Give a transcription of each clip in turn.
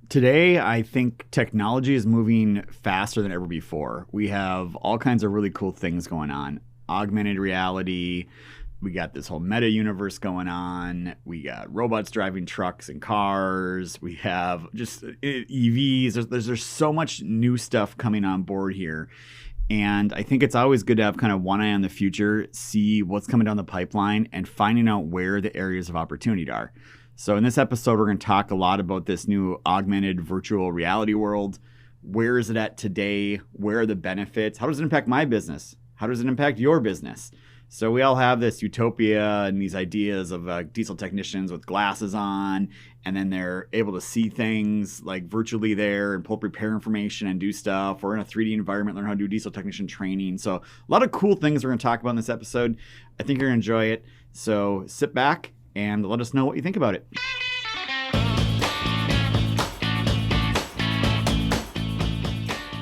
Today, I think technology is moving faster than ever before. We have all kinds of really cool things going on. Augmented reality. We got this whole meta universe going on. We got robots driving trucks and cars. We have just EVs. There's so much new stuff coming on board here. And I think it's always good to have kind of one eye on the future, see what's coming down the pipeline, and finding out where the areas of opportunity are. So in this episode, we're going to talk a lot about this new augmented virtual reality world. Where is it at today? Where are the benefits? How does it impact my business? How does it impact your business? So we all have this utopia and these ideas of diesel technicians with glasses on, and then they're able to see things like virtually there and pull up repair information and do stuff, or in a 3D environment, learn how to do diesel technician training. So a lot of cool things we're going to talk about in this episode. I think you're going to enjoy it. So sit back and let us know what you think about it.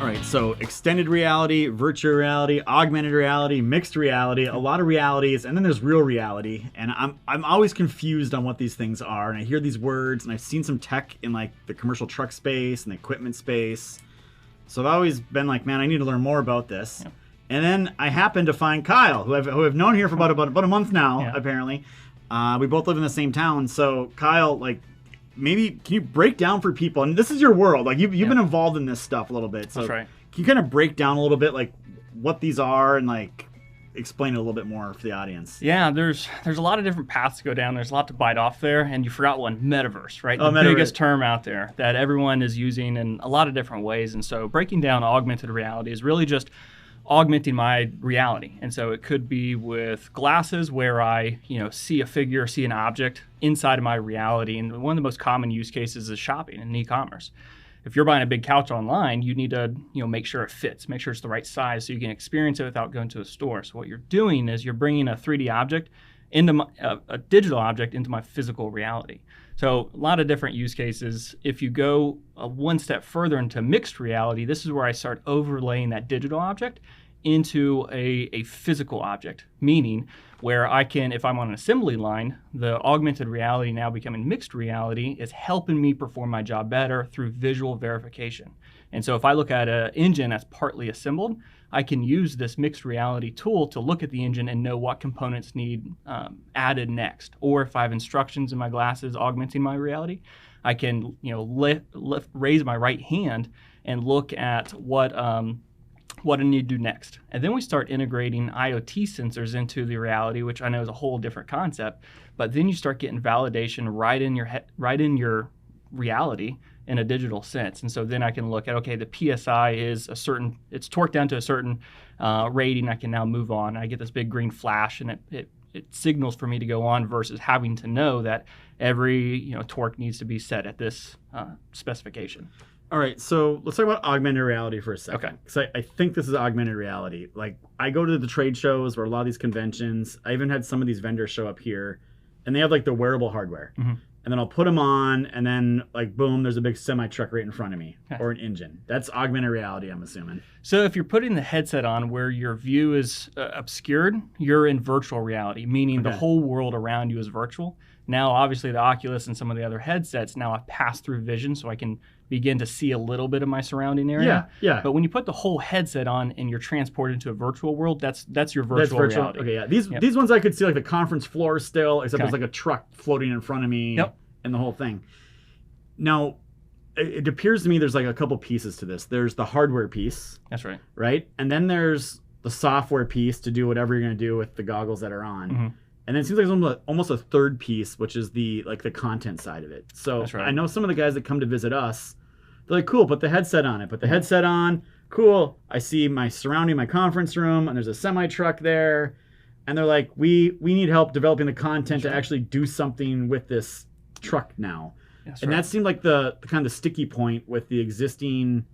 All right, so extended reality, virtual reality, augmented reality, mixed reality, a lot of realities, and then there's real reality. And I'm always confused on what these things are. And I hear these words, and I've seen some tech in like the commercial truck space and the equipment space. So I've always been like, man, I need to learn more about this. Yeah. And then I happened to find Kyle, who I've known here for about a month now, apparently. We both live in the same town. So Kyle, like, maybe can you break down for people, and this is your world, like you've been involved in this stuff a little bit, so that's right. Can you kind of break down a little bit like what these are and like explain it a little bit more for the audience? Yeah, there's a lot of different paths to go down. There's a lot to bite off there, and you forgot one: metaverse, right? The biggest term out there that everyone is using in a lot of different ways. And so breaking down augmented reality is really just augmenting my reality. And so it could be with glasses where I, see a figure, see an object inside of my reality. And one of the most common use cases is shopping and e-commerce. If you're buying a big couch online, you need to, make sure it fits, make sure it's the right size so you can experience it without going to a store. So what you're doing is you're bringing a 3D object into a digital object into my physical reality. So a lot of different use cases. If you go one step further into mixed reality, this is where I start overlaying that digital object into a physical object, meaning where I can, if I'm on an assembly line, the augmented reality now becoming mixed reality is helping me perform my job better through visual verification. And so if I look at an engine that's partly assembled, I can use this mixed reality tool to look at the engine and know what components need added next. Or if I have instructions in my glasses augmenting my reality, I can raise my right hand and look at what I need to do next. And then we start integrating IoT sensors into the reality, which I know is a whole different concept. But then you start getting validation right in your reality in a digital sense. And so then I can look at, okay, the PSI is it's torqued down to a certain rating. I can now move on. I get this big green flash, and it signals for me to go on versus having to know that every torque needs to be set at this specification. All right, so let's talk about augmented reality for a second. Okay. Because I think this is augmented reality. Like, I go to the trade shows or a lot of these conventions. I even had some of these vendors show up here, and they have like the wearable hardware. Mm-hmm. And then I'll put them on, and then like, boom, there's a big semi-truck right in front of me, or an engine. That's augmented reality, I'm assuming. So if you're putting the headset on where your view is obscured, you're in virtual reality, meaning the whole world around you is virtual. Now, obviously, the Oculus and some of the other headsets now have pass-through vision, so I can begin to see a little bit of my surrounding area. Yeah. But when you put the whole headset on and you're transported into a virtual world, that's your virtual reality. Okay, yeah. These ones I could see like the conference floor still, except there's like a truck floating in front of me and the whole thing. Now, it appears to me there's like a couple pieces to this. There's the hardware piece. That's right. Right? And then there's the software piece to do whatever you're going to do with the goggles that are on. Mm-hmm. And then it seems like there's almost a third piece, which is the content side of it. So I know some of the guys that come to visit us, they're like, cool, put the headset on it. Put the headset on, cool. I see my surrounding my conference room, and there's a semi-truck there. And they're like, we need help developing the content to actually do something with this truck now. And that seemed like the kind of the sticky point with the existing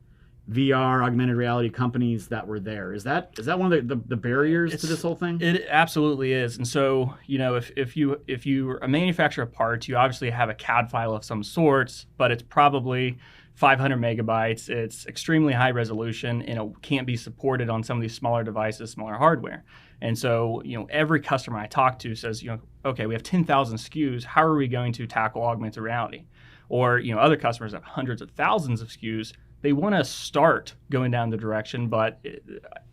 VR augmented reality companies that were there. Is that one of the barriers to this whole thing? It absolutely is. And so, if you a manufacturer of parts, you obviously have a CAD file of some sorts, but it's probably 500 megabytes. It's extremely high resolution, and it can't be supported on some of these smaller devices, smaller hardware. And so, every customer I talk to says, okay, we have 10,000 SKUs. How are we going to tackle augmented reality? or other customers have hundreds of thousands of SKUs. They want to start going down the direction, but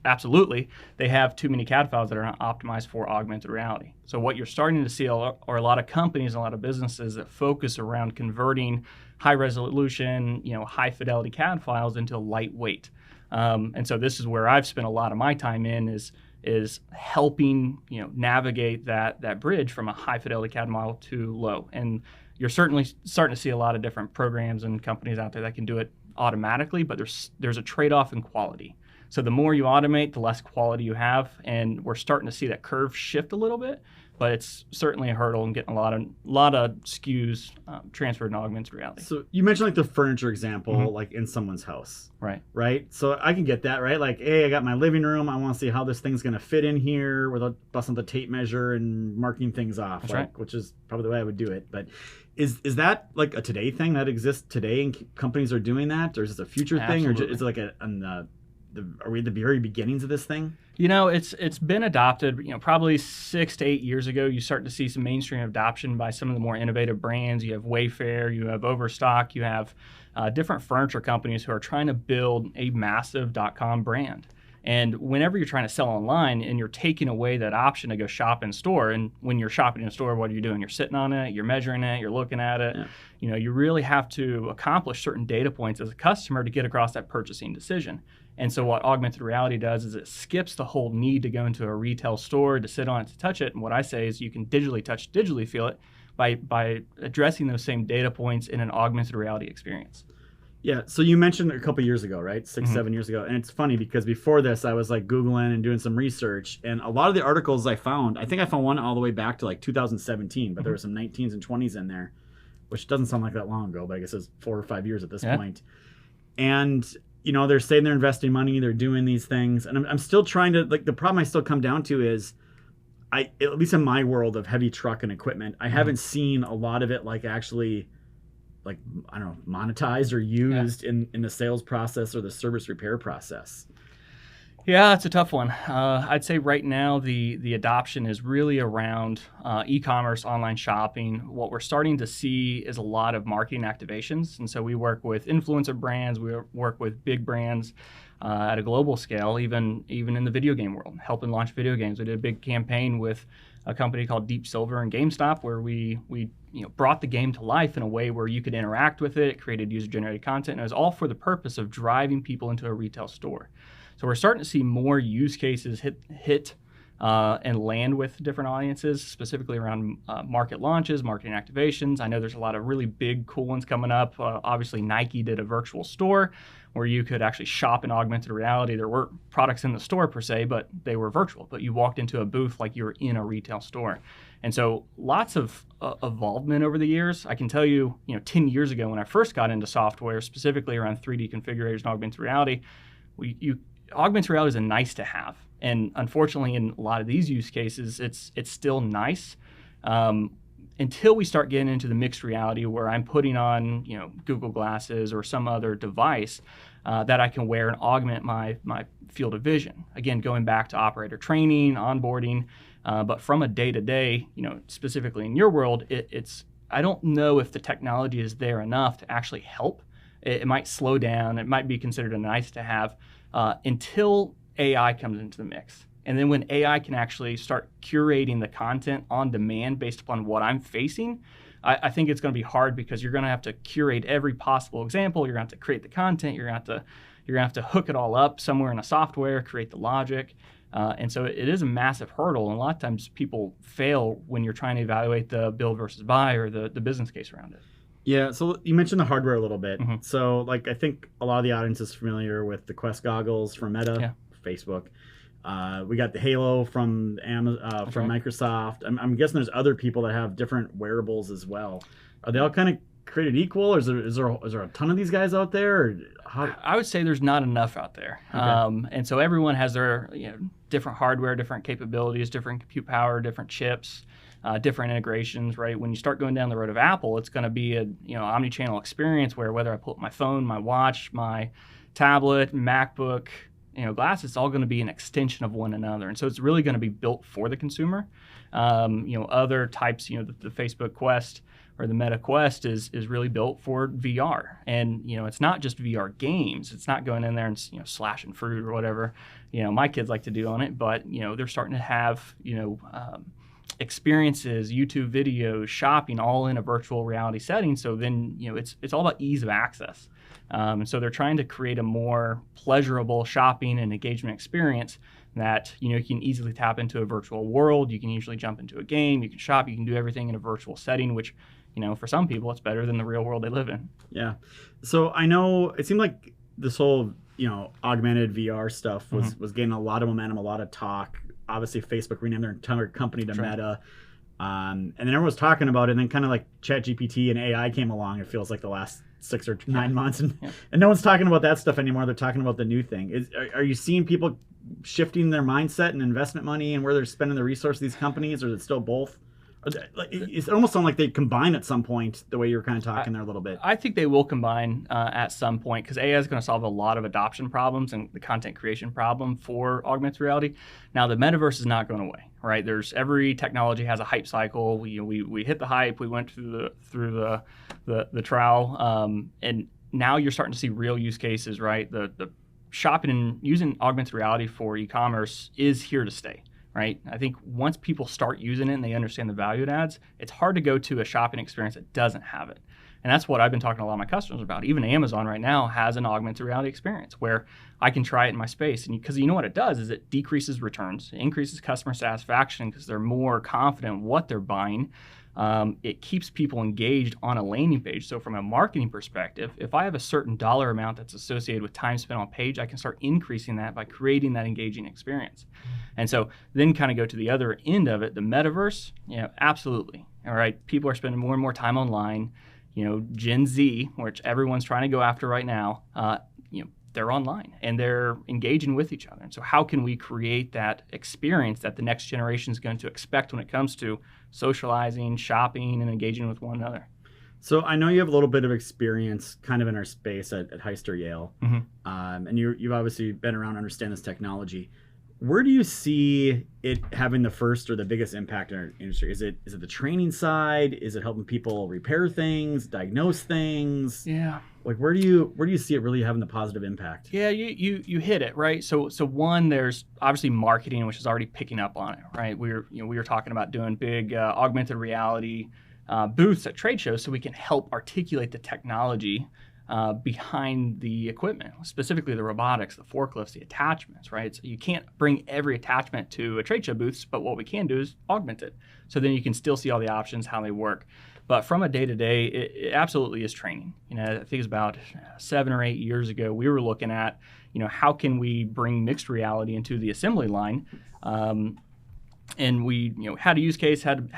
absolutely, they have too many CAD files that are not optimized for augmented reality. So what you're starting to see are a lot of companies, a lot of businesses that focus around converting high resolution, high fidelity CAD files into lightweight. And so this is where I've spent a lot of my time is helping navigate that bridge from a high fidelity CAD model to low. And you're certainly starting to see a lot of different programs and companies out there that can do it automatically, but there's a trade-off in quality. So the more you automate, the less quality you have, and we're starting to see that curve shift a little bit. But it's certainly a hurdle and getting a lot of SKUs transferred in augmented reality. So you mentioned like the furniture example, like in someone's house, right? So I can get that, right? Like, hey, I got my living room. I want to see how this thing's going to fit in here without busting the tape measure and marking things off, That's right. Which is probably the way I would do it. But is that like a today thing that exists today and companies are doing that, or is this a future thing, or is it like are we at the very beginnings of this thing? It's been adopted, probably 6 to 8 years ago. You start to see some mainstream adoption by some of the more innovative brands. You have Wayfair, you have Overstock, you have different furniture companies who are trying to build a massive .com brand. And whenever you're trying to sell online and you're taking away that option to go shop in store, and when you're shopping in store, what are you doing? You're sitting on it, you're measuring it, you're looking at it. Yeah. You really have to accomplish certain data points as a customer to get across that purchasing decision. And so what augmented reality does is it skips the whole need to go into a retail store, to sit on it, to touch it. And what I say is you can digitally touch, digitally feel it by addressing those same data points in an augmented reality experience. Yeah, so you mentioned a couple years ago, right? 6, 7 years ago. And it's funny because before this, I was like Googling and doing some research. And a lot of the articles I think I found one all the way back to like 2017, but there were some 19s and 20s in there, which doesn't sound like that long ago, but I guess it's 4 or 5 years at this point. And they're saying they're investing money, they're doing these things. And I'm still trying to, like, the problem I still come down to is, at least in my world of heavy truck and equipment, I haven't seen a lot of it like actually, like, I don't know, monetized or used in the sales process or the service repair process. Yeah, it's a tough one. I'd say right now the adoption is really around e-commerce, online shopping. What we're starting to see is a lot of marketing activations. And so we work with influencer brands, we work with big brands at a global scale, even in the video game world, helping launch video games. We did a big campaign with a company called Deep Silver and GameStop, where we brought the game to life in a way where you could interact with it, created user-generated content, and it was all for the purpose of driving people into a retail store. So we're starting to see more use cases hit and land with different audiences, specifically around market launches, marketing activations. I know there's a lot of really big, cool ones coming up. Obviously, Nike did a virtual store where you could actually shop in augmented reality. There weren't products in the store per se, but they were virtual. But you walked into a booth like you were in a retail store. And so lots of evolvement over the years. I can tell you, 10 years ago when I first got into software, specifically around 3D configurators and augmented reality, augmented reality is a nice to have. And unfortunately, in a lot of these use cases, it's still nice until we start getting into the mixed reality where I'm putting on Google Glasses or some other device that I can wear and augment my field of vision. Again, going back to operator training, onboarding, but from a day-to-day, specifically in your world, I don't know if the technology is there enough to actually help. It might slow down. It might be considered a nice to have until AI comes into the mix. And then when AI can actually start curating the content on demand based upon what I'm facing, I think it's going to be hard because you're going to have to curate every possible example. You're going to have to create the content. You're going to have to hook it all up somewhere in a software, create the logic. And so it is a massive hurdle. And a lot of times people fail when you're trying to evaluate the build versus buy or the business case around it. Yeah, so you mentioned the hardware a little bit. So, like, I think a lot of the audience is familiar with the Quest goggles from Meta, Facebook. We got the Halo from Amazon, from Microsoft. I'm guessing there's other people that have different wearables as well. Are they all kind of created equal, or is there a ton of these guys out there? Or how? I would say there's not enough out there. Okay. And so everyone has their different hardware, different capabilities, different compute power, different chips. Different integrations, right? When you start going down the road of Apple, it's going to be a omni-channel experience where whether I pull up my phone, my watch, my tablet, MacBook, glasses, it's all going to be an extension of one another. And so it's really going to be built for the consumer. Other types, the Facebook Quest, or the Meta Quest is really built for VR. And, it's not just VR games. It's not going in there and, slashing fruit or whatever, my kids like to do on it, but, they're starting to have, experiences, YouTube videos, shopping, all in a virtual reality setting. So then, it's all about ease of access. And so they're trying to create a more pleasurable shopping and engagement experience that, you can easily tap into a virtual world. You can usually jump into a game, you can shop, you can do everything in a virtual setting, which, for some people, it's better than the real world they live in. Yeah. So I know it seemed like this whole, augmented VR stuff was getting a lot of momentum, a lot of talk. Obviously, Facebook renamed their entire company to Meta. And then everyone was talking about it, and then kind of like ChatGPT and AI came along, it feels like the last 6 or 9 months. And no one's talking about that stuff anymore. They're talking about the new thing. Are you seeing people shifting their mindset and investment money and where they're spending the resources of these companies, or is it still both? It's almost sounds like they combine at some point, the way you were kind of talking there a little bit. I think they will combine at some point, because AI is going to solve a lot of adoption problems and the content creation problem for augmented reality. Now, the metaverse is not going away, right? Every technology has a hype cycle. We hit the hype. We went through the trial, and now you're starting to see real use cases, right? The shopping and using augmented reality for e-commerce is here to stay. Right? I think once people start using it and they understand the value it adds, it's hard to go to a shopping experience that doesn't have it. And that's what I've been talking to a lot of my customers about. Even Amazon right now has an augmented reality experience where I can try it in my space. And because what it does is it decreases returns, it increases customer satisfaction because they're more confident in what they're buying. It keeps people engaged on a landing page. So from a marketing perspective, if I have a certain dollar amount that's associated with time spent on page, I can start increasing that by creating that engaging experience. And so then kind of go to the other end of it, the metaverse, absolutely. All right, people are spending more and more time online. Gen Z, which everyone's trying to go after right now, they're online and they're engaging with each other. And so how can we create that experience that the next generation is going to expect when it comes to socializing, shopping, and engaging with one another? So I know you have a little bit of experience kind of in our space at Heister Yale. And you've obviously been around and understand this technology. Where do you see it having the first or the biggest impact in our industry? Is it the training side? Is it helping people repair things, diagnose things? Yeah. Like where do you see it really having the positive impact? Yeah, you hit it, right? So one, there's obviously marketing, which is already picking up on it, right? We were talking about doing big augmented reality booths at trade shows so we can help articulate the technology behind the equipment, specifically the robotics, the forklifts, the attachments, right? So you can't bring every attachment to a trade show booth, but what we can do is augment it. So then you can still see all the options, how they work. But from a day-to-day, it absolutely is training. I think it's about 7 or 8 years ago, we were looking at, how can we bring mixed reality into the assembly line? And we, had a use case, had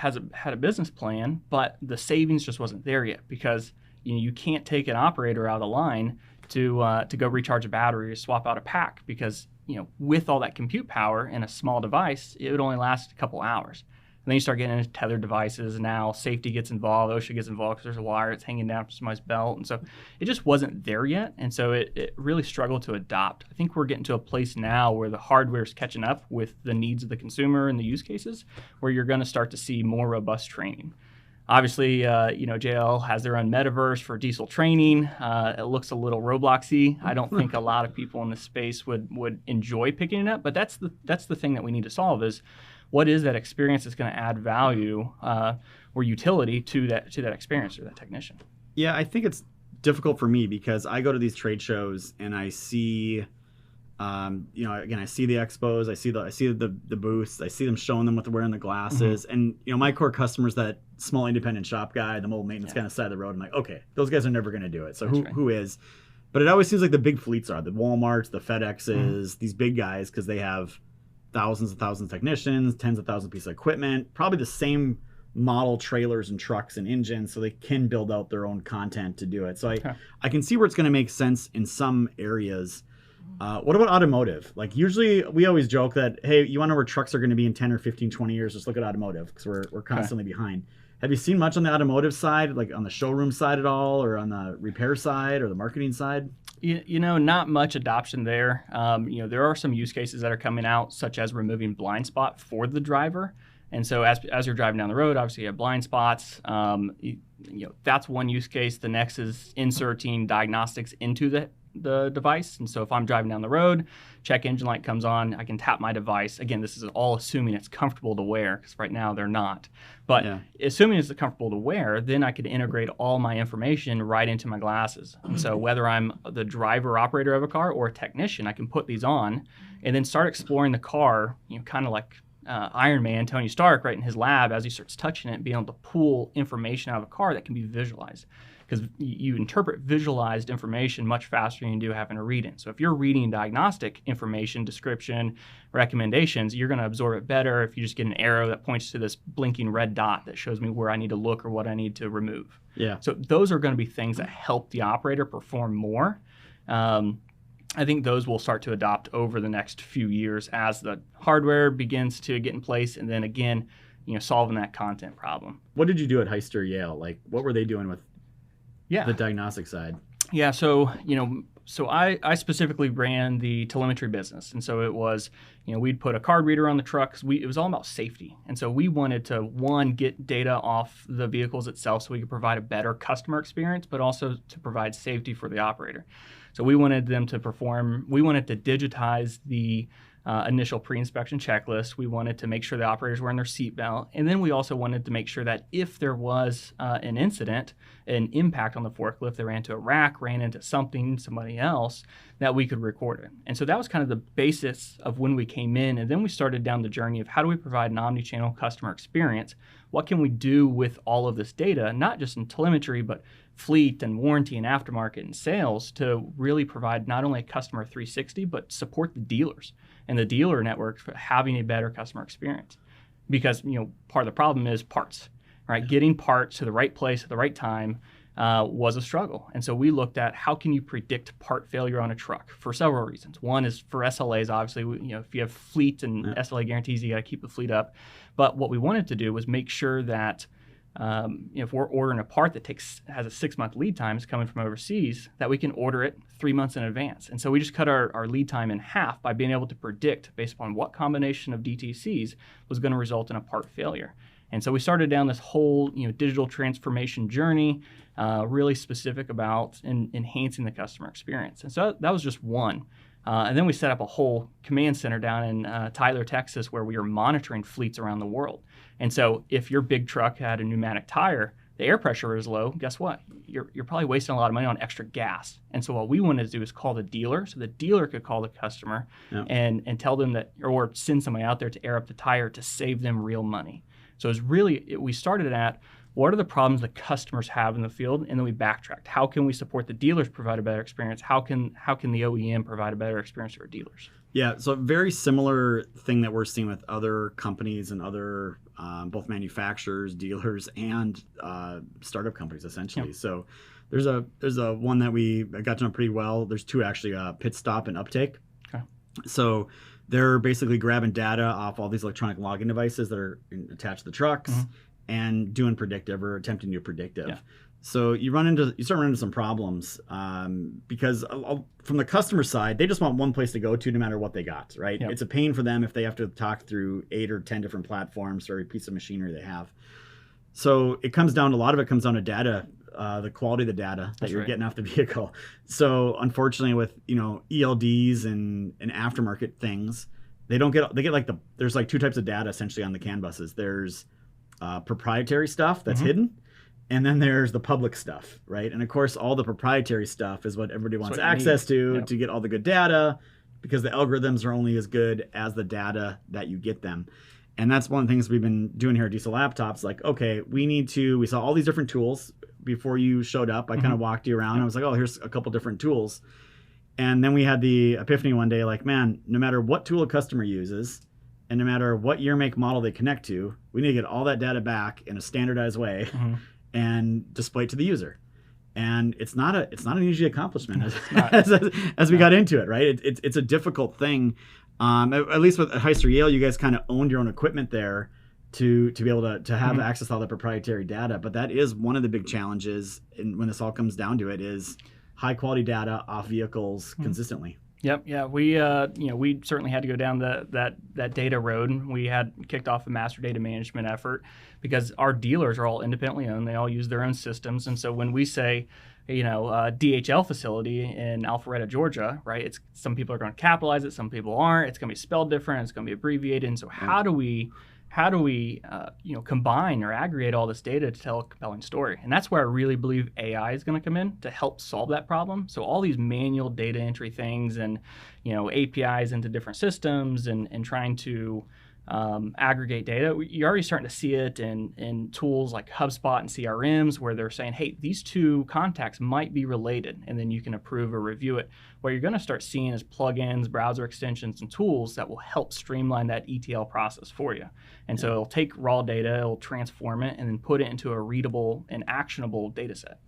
a business plan, but the savings just wasn't there yet because you can't take an operator out of the line to go recharge a battery or swap out a pack because with all that compute power in a small device, it would only last a couple hours. And then you start getting into tethered devices. Now safety gets involved, OSHA gets involved because there's a wire that's hanging down from somebody's belt. And so it just wasn't there yet. And so it really struggled to adopt. I think we're getting to a place now where the hardware is catching up with the needs of the consumer and the use cases where you're going to start to see more robust training. Obviously, JL has their own metaverse for diesel training. It looks a little Roblox-y. I don't think a lot of people in this space would enjoy picking it up, but that's the thing that we need to solve is what is that experience that's going to add value or utility to that experience or that technician? Yeah, I think it's difficult for me because I go to these trade shows and I see, I see the expos, I see the booths, I see them showing them what they're wearing the glasses, and my core customers, that small independent shop guy, the mobile maintenance guy on the side of the road. I'm like, okay, those guys are never going to do it. So who is? But it always seems like the big fleets are the Walmarts, the FedExes, these big guys because they have thousands and thousands of technicians, tens of thousands of pieces of equipment, probably the same model trailers and trucks and engines, so they can build out their own content to do it. So I can see where it's going to make sense in some areas. What about automotive? Like usually we always joke that, hey, you want to know where trucks are going to be in 10 or 15, 20 years, just look at automotive because we're constantly behind. Have you seen much on the automotive side, like on the showroom side at all, or on the repair side or the marketing side? Not much adoption there. There are some use cases that are coming out, such as removing blind spot for the driver. And so as you're driving down the road, obviously you have blind spots. That's one use case. The next is inserting diagnostics into the device. And so if I'm driving down the road, check engine light comes on, I can tap my device. Again, this is all assuming it's comfortable to wear, because right now they're not. But assuming it's comfortable to wear, then I could integrate all my information right into my glasses. And so whether I'm the driver or operator of a car or a technician, I can put these on and then start exploring the car, kind of like Iron Man, Tony Stark, right in his lab, as he starts touching it, being able to pull information out of a car that can be visualized. Because you interpret visualized information much faster than you do having to read it. So if you're reading diagnostic information, description, recommendations, you're going to absorb it better if you just get an arrow that points to this blinking red dot that shows me where I need to look or what I need to remove. Yeah. So those are going to be things that help the operator perform more. I think those will start to adopt over the next few years as the hardware begins to get in place, and then again, solving that content problem. What did you do at Heister Yale? Like, what were they doing with the diagnostic side? Yeah, so I specifically ran the telemetry business, and so it was, we'd put a card reader on the truck. It was all about safety, and so we wanted to, one, get data off the vehicles itself so we could provide a better customer experience, but also to provide safety for the operator. So we wanted them to digitize the initial pre-inspection checklist. We wanted to make sure the operators were wearing their seatbelt. And then we also wanted to make sure that if there was an incident, an impact on the forklift, they ran into a rack, ran into somebody else, that we could record it. And so that was kind of the basis of when we came in. And then we started down the journey of how do we provide an omni-channel customer experience? What can we do with all of this data, not just in telemetry, but fleet and warranty and aftermarket and sales, to really provide not only a customer 360, but support the dealers and the dealer network for having a better customer experience. Because, part of the problem is parts, right? Getting parts to the right place at the right time was a struggle. And so we looked at how can you predict part failure on a truck for several reasons. One is for SLAs, obviously, if you have fleet and SLA guarantees, you got to keep the fleet up. But what we wanted to do was make sure that if we're ordering a part that has a 6-month lead time, is coming from overseas, that we can order it 3 months in advance. And so we just cut our lead time in half by being able to predict, based upon what combination of DTCs was going to result in a part failure. And so we started down this whole digital transformation journey, really specific about enhancing the customer experience. And so that was just one. And then we set up a whole command center down in Tyler, Texas, where we are monitoring fleets around the world. And so if your big truck had a pneumatic tire, the air pressure is low, guess what? You're probably wasting a lot of money on extra gas. And so what we wanted to do is call the dealer, so the dealer could call the customer and tell them that, or send somebody out there to air up the tire to save them real money. So it's really, we started at, what are the problems the customers have in the field? And then we backtracked. How can we support the dealers provide a better experience? How can the OEM provide a better experience for dealers? Yeah, so a very similar thing that we're seeing with other companies and other both manufacturers, dealers, and startup companies, essentially. Yep. So there's a one that we got to know pretty well. There's two actually, Pit Stop and Uptake. Okay. So they're basically grabbing data off all these electronic logging devices that are attached to the trucks. Mm-hmm. And doing predictive or attempting to do predictive. Yeah. So you start running into some problems because from the customer side, they just want one place to go to no matter what they got, right? Yep. It's a pain for them if they have to talk through 8 or 10 different platforms for every piece of machinery they have. So a lot of it comes down to data, the quality of the data that you're getting off the vehicle. So unfortunately with, ELDs and aftermarket things, there's like two types of data essentially on the CAN buses. There's proprietary stuff that's hidden, and then there's the public stuff, right? And of course, all the proprietary stuff is what everybody wants access to get all the good data, because the algorithms are only as good as the data that you get them. And that's one of the things we've been doing here at Diesel Laptops. Like, okay, we saw all these different tools before you showed up. I kind of walked you around. I was like, oh, here's a couple different tools. And then we had the epiphany one day, like, man, no matter what tool a customer uses, and no matter what year, make, model they connect to, we need to get all that data back in a standardized way and display it to the user. And it's not an easy accomplishment as we got into it, right? It's a difficult thing. At least with Heister Yale, you guys kind of owned your own equipment there to be able to have access to all the proprietary data. But that is one of the big challenges, and when this all comes down to it, is high quality data off vehicles consistently. Yep. Yeah. We certainly had to go down that data road. We had kicked off a master data management effort because our dealers are all independently owned. They all use their own systems. And so when we say, DHL facility in Alpharetta, Georgia, right? It's some people are going to capitalize it, some people aren't. It's going to be spelled different. It's going to be abbreviated. And so how do we combine or aggregate all this data to tell a compelling story? And that's where I really believe AI is going to come in to help solve that problem. So all these manual data entry things and, APIs into different systems and trying to aggregate data, you're already starting to see it in tools like HubSpot and CRMs where they're saying, hey, these two contacts might be related, and then you can approve or review it. What you're going to start seeing is plugins, browser extensions, and tools that will help streamline that ETL process for you. And so it'll take raw data, it'll transform it, and then put it into a readable and actionable data set.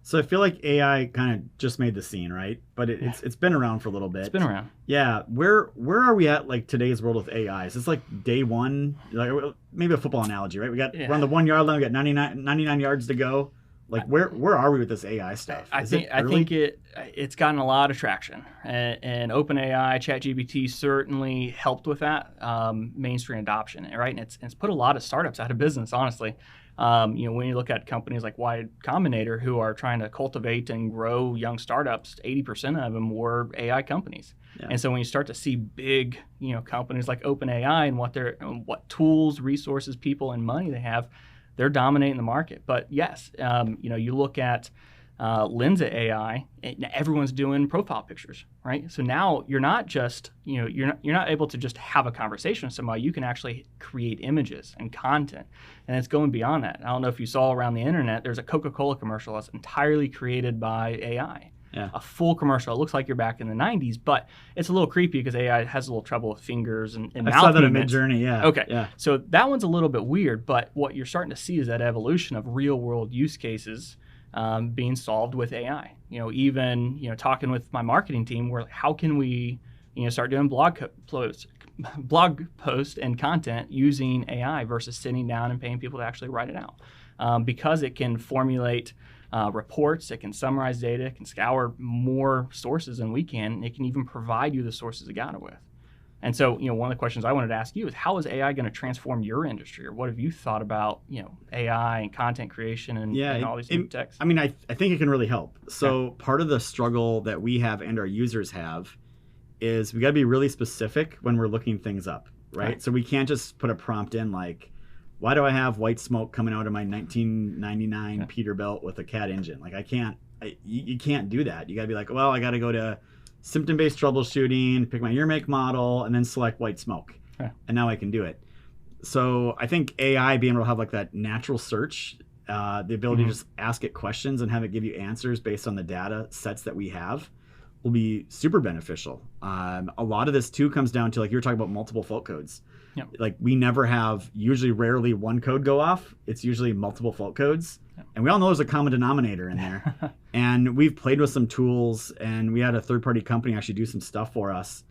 So I feel like AI kind of just made the scene, right? But it's been around for a little bit. It's been around. Yeah. Where are we at like today's world with AI? Is this like day one? Like maybe a football analogy, right? We're on the 1 yard line. We got 99 yards to go. Like where are we with this AI stuff? I think it's gotten a lot of traction, and OpenAI, ChatGPT certainly helped with that mainstream adoption, right? And it's put a lot of startups out of business, honestly. When you look at companies like Y Combinator who are trying to cultivate and grow young startups, 80% of them were AI companies. Yeah. And so when you start to see big, companies like OpenAI and what tools, resources, people, and money they have, they're dominating the market. But yes, you look at Lensa AI, everyone's doing profile pictures, right? So now you're not just, you're not able to just have a conversation with somebody. You can actually create images and content, and it's going beyond that. I don't know if you saw around the internet, there's a Coca-Cola commercial that's entirely created by AI. Yeah. A full commercial. It looks like you're back in the 90s, but it's a little creepy because AI has a little trouble with fingers and mouth movements. I saw that in Midjourney, yeah. Okay. Yeah. So that one's a little bit weird, but what you're starting to see is that evolution of real-world use cases being solved with AI. Even talking with my marketing team, where how can we start doing blog posts and content using AI versus sitting down and paying people to actually write it out, because it can formulate reports, it can summarize data, it can scour more sources than we can. It can even provide you the sources it got it with. And so, one of the questions I wanted to ask you is, how is AI going to transform your industry, or what have you thought about, AI and content creation and all these new techs? I mean, I think it can really help. So part of the struggle that we have and our users have is we got to be really specific when we're looking things up, right? Okay. So we can't just put a prompt in like, why do I have white smoke coming out of my 1999 Peterbilt with a CAT engine? Like you can't do that. You got to be like, well, I got to go to symptom-based troubleshooting, pick my year, make, model, and then select white smoke. Okay. And now I can do it. So I think AI being able to have like that natural search, the ability to just ask it questions and have it give you answers based on the data sets that we have, will be super beneficial. A lot of this too comes down to, like you were talking about, multiple fault codes. Yep. Like we never have, rarely one code go off. It's usually multiple fault codes. Yep. And we all know there's a common denominator in there. And we've played with some tools, and we had a third-party company actually do some stuff for us.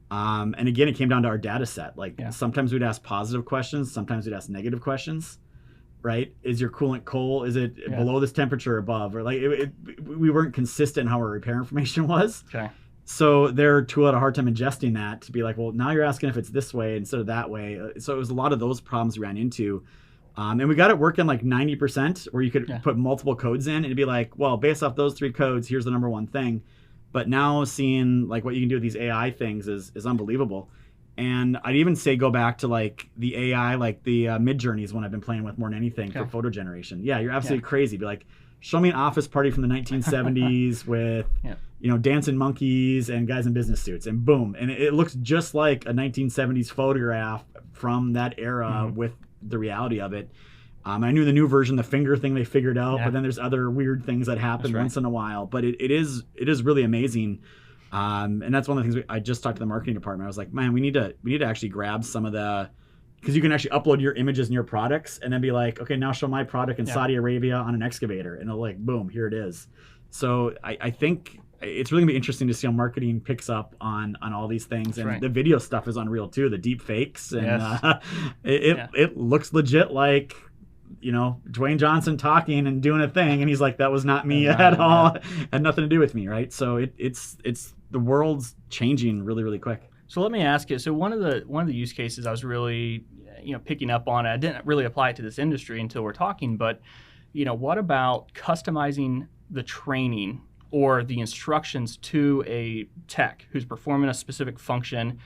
And again, it came down to our data set. Sometimes we'd ask positive questions, sometimes we'd ask negative questions, right? Is your coolant cold? Is it below this temperature or above? Or we weren't consistent in how our repair information was. Okay. So their tool had a hard time ingesting that to be like, well, now you're asking if it's this way instead of that way. So it was a lot of those problems we ran into. And we got it working like 90%, where you could put multiple codes in and it'd be like, well, based off those 3 codes, here's the number one thing. But now seeing like what you can do with these AI things is unbelievable. And I'd even say go back to like the AI, like the Midjourney is one I've been playing with more than anything for photo generation. Yeah, you're absolutely crazy. Be like, show me an office party from the 1970s with, dancing monkeys and guys in business suits, and boom. And it looks just like a 1970s photograph from that era with the reality of it. I knew the new version, the finger thing they figured out, but then there's other weird things that happen once in a while. But it is really amazing. And that's one of the things I just talked to the marketing department. I was like, man, we need to actually grab some of the, because you can actually upload your images and your products and then be like, okay, now show my product in Saudi Arabia on an excavator. And it'll like, boom, here it is. So I think it's really gonna be interesting to see how marketing picks up on all these things. And the video stuff is unreal too, the deep fakes. And it looks legit like Dwayne Johnson talking and doing a thing, and he's like, that was not me at all. Had nothing to do with me, right? So it's the world's changing really, really quick. So let me ask you. So one of the use cases I was really picking up on, I didn't really apply it to this industry until we're talking, but what about customizing the training or the instructions to a tech who's performing a specific function?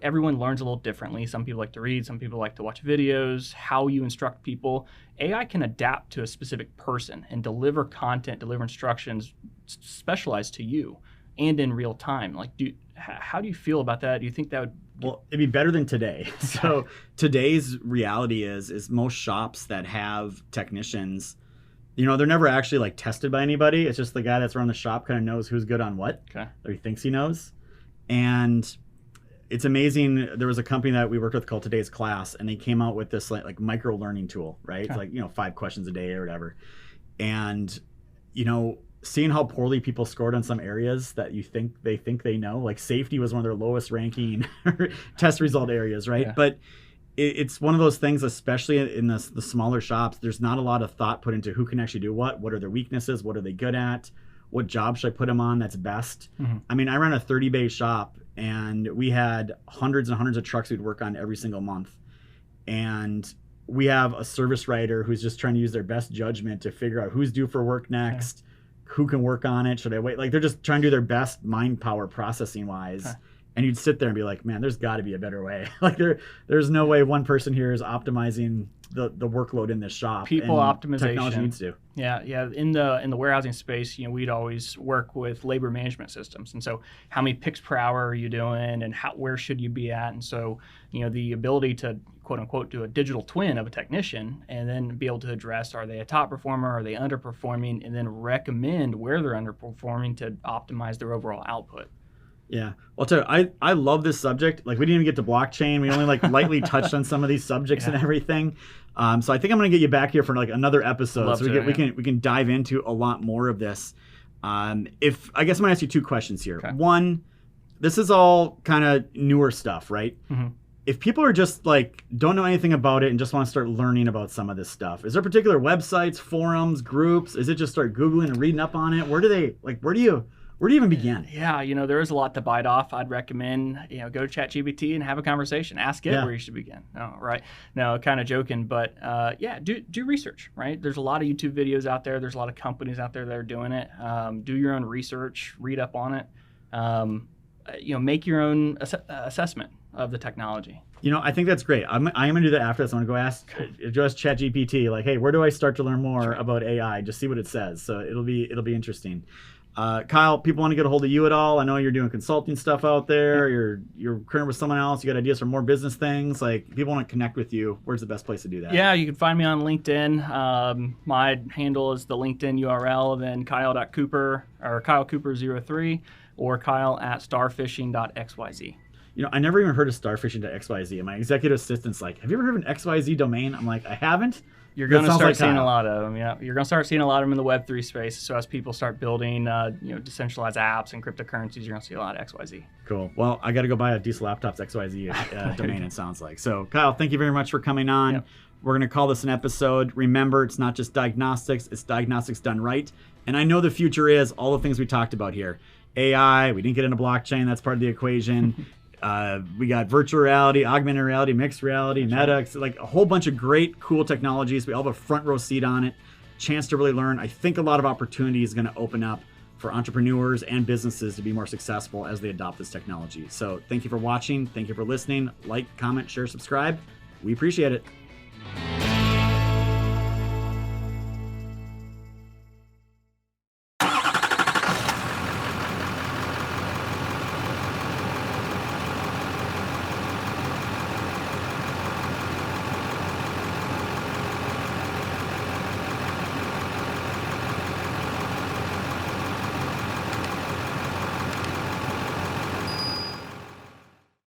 Everyone learns a little differently. Some people like to read, some people like to watch videos. How you instruct people, AI can adapt to a specific person and deliver content, deliver instructions specialized to you and in real time. Like, how do you feel about that? Do you think that would... Well, it'd be better than today. So today's reality is most shops that have technicians, they're never actually like tested by anybody. It's just the guy that's running the shop kind of knows who's good on what, or he thinks he knows. And it's amazing. There was a company that we worked with called Today's Class, and they came out with this like micro learning tool, right? It's like 5 questions a day or whatever. And seeing how poorly people scored on some areas that they think they know, like safety was one of their lowest ranking test result areas, right? But it's one of those things, especially in the smaller shops, there's not a lot of thought put into who can actually do what are their weaknesses, what are they good at, what job should I put them on that's best. I mean, I ran a 30-bay shop, and we had hundreds and hundreds of trucks we'd work on every single month. And we have a service writer who's just trying to use their best judgment to figure out who's due for work next, who can work on it, should I wait? Like, they're just trying to do their best mind power processing wise. And you'd sit there and be like, man, there's got to be a better way. Like, there's no way one person here is optimizing the workload in this shop. People optimization. Technology needs to. Yeah. In the warehousing space, we'd always work with labor management systems. And so how many picks per hour are you doing, and where should you be at? And so, the ability to quote unquote do a digital twin of a technician and then be able to address, are they a top performer, are they underperforming, and then recommend where they're underperforming to optimize their overall output. Yeah. Well, I love this subject. Like, we didn't even get to blockchain. We only lightly touched on some of these subjects and everything. So I think I'm going to get you back here for like another episode. We can dive into a lot more of this. I guess I'm going to ask you 2 questions here. Okay. One, this is all kind of newer stuff, right? If people are just like, don't know anything about it and just want to start learning about some of this stuff, is there particular websites, forums, groups? Is it just start Googling and reading up on it? Where do you even begin? Yeah, there is a lot to bite off. I'd recommend, go to ChatGPT and have a conversation. Ask it where you should begin. No, kind of joking, but do research, right? There's a lot of YouTube videos out there. There's a lot of companies out there that are doing it. Do your own research, read up on it. Make your own assessment of the technology. I think that's great. I'm going to do that after this. I'm going to go ask ChatGPT, like, hey, where do I start to learn more about AI? Just see what it says. So it'll be interesting. Kyle, people want to get a hold of you at all? I know you're doing consulting stuff out there. You're current with someone else. You got ideas for more business things. Like, people want to connect with you. Where's the best place to do that? Yeah, you can find me on LinkedIn. My handle is the LinkedIn URL, then Kyle.Cooper or KyleCooper03 or Kyle@starfishing.xyz. I never even heard of starfishing.xyz. And my executive assistant's like, have you ever heard of an XYZ domain? I'm like, I haven't. You're going to start seeing a lot of them. Yeah, you're going to start seeing a lot of them in the Web3 space. So as people start building, decentralized apps and cryptocurrencies, you're going to see a lot of XYZ. Cool. Well, I got to go buy a diesel laptop's XYZ domain. It sounds like. So, Kyle, thank you very much for coming on. Yep. We're going to call this an episode. Remember, it's not just diagnostics; it's diagnostics done right. And I know the future is all the things we talked about here. AI. We didn't get into blockchain. That's part of the equation. We got virtual reality, augmented reality, mixed reality, meta, like a whole bunch of great, cool technologies. We all have a front row seat on it, chance to really learn. I think a lot of opportunity is going to open up for entrepreneurs and businesses to be more successful as they adopt this technology. So thank you for watching. Thank you for listening. Like, comment, share, subscribe. We appreciate it.